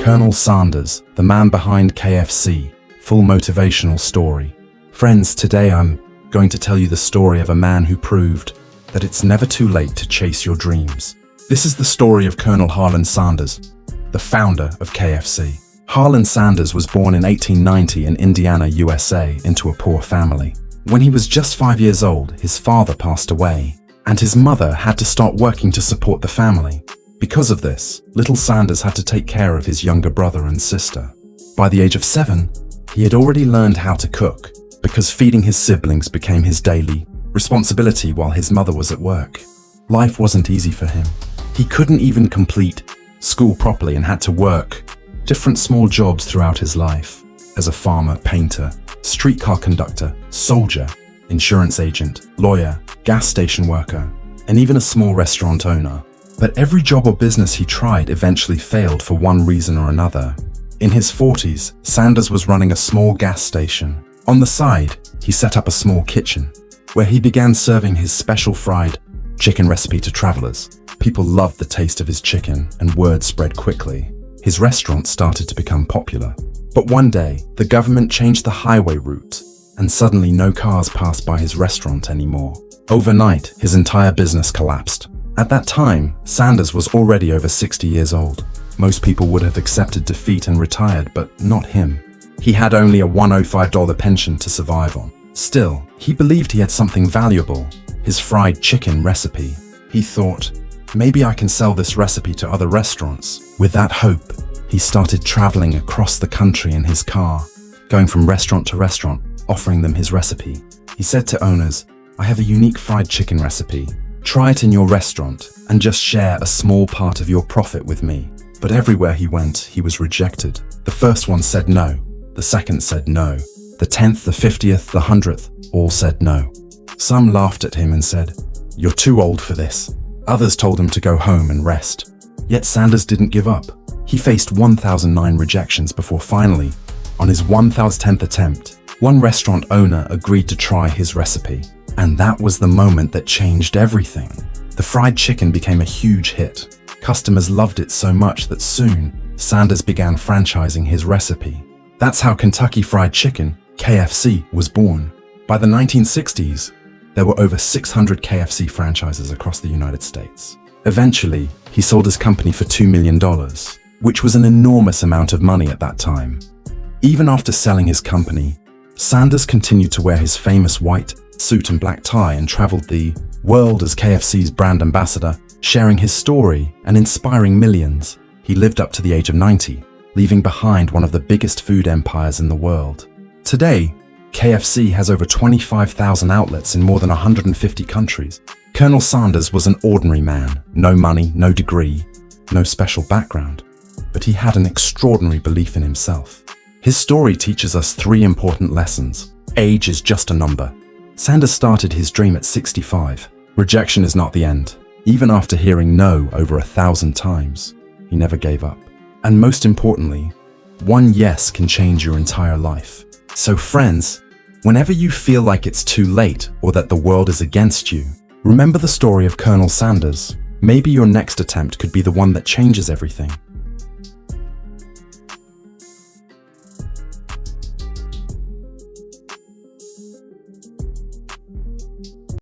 Colonel Sanders, the man behind KFC, full motivational story. Friends, today I'm going to tell you the story of a man who proved that it's never too late to chase your dreams. This is the story of Colonel Harland Sanders, the founder of KFC. Harland Sanders was born in 1890 in Indiana, USA, into a poor family. When he was just 5 years old, his father passed away, and his mother had to start working to support the family. Because of this, little Sanders had to take care of his younger brother and sister. By the age of 7, he had already learned how to cook, because feeding his siblings became his daily responsibility while his mother was at work. Life wasn't easy for him. He couldn't even complete school properly and had to work different small jobs throughout his life, as a farmer, painter, streetcar conductor, soldier, insurance agent, lawyer, gas station worker, and even a small restaurant owner. But every job or business he tried eventually failed for one reason or another. In his 40s, Sanders was running a small gas station. On the side, he set up a small kitchen, where he began serving his special fried chicken recipe to travelers. People loved the taste of his chicken, and word spread quickly. His restaurant started to become popular. But one day, the government changed the highway route, and suddenly no cars passed by his restaurant anymore. Overnight, his entire business collapsed. At that time, Sanders was already over 60 years old. Most people would have accepted defeat and retired, but not him. He had only a $105 pension to survive on. Still, he believed he had something valuable, his fried chicken recipe. He thought, maybe I can sell this recipe to other restaurants. With that hope, he started traveling across the country in his car, going from restaurant to restaurant, offering them his recipe. He said to owners, I have a unique fried chicken recipe. Try it in your restaurant and just share a small part of your profit with me. But everywhere he went, he was rejected. The first one said no. The second said no. The 10th, the 50th, the 100th, all said no. Some laughed at him and said, you're too old for this. Others told him to go home and rest. Yet Sanders didn't give up. He faced 1,009 rejections before finally, on his 1,010th attempt, one restaurant owner agreed to try his recipe. And that was the moment that changed everything. The fried chicken became a huge hit. Customers loved it so much that soon, Sanders began franchising his recipe. That's how Kentucky Fried Chicken, KFC, was born. By the 1960s, there were over 600 KFC franchises across the United States. Eventually, he sold his company for $2 million, which was an enormous amount of money at that time. Even after selling his company, Sanders continued to wear his famous white suit and black tie and traveled the world as KFC's brand ambassador, sharing his story and inspiring millions. He lived up to the age of 90, leaving behind one of the biggest food empires in the world. Today, KFC has over 25,000 outlets in more than 150 countries. Colonel Sanders was an ordinary man, no money, no degree, no special background, but he had an extraordinary belief in himself. His story teaches us 3 important lessons. Age is just a number. Sanders started his dream at 65. Rejection is not the end. Even after hearing no over 1,000 times, he never gave up. And most importantly, one yes can change your entire life. So friends, whenever you feel like it's too late or that the world is against you, remember the story of Colonel Sanders. Maybe your next attempt could be the one that changes everything.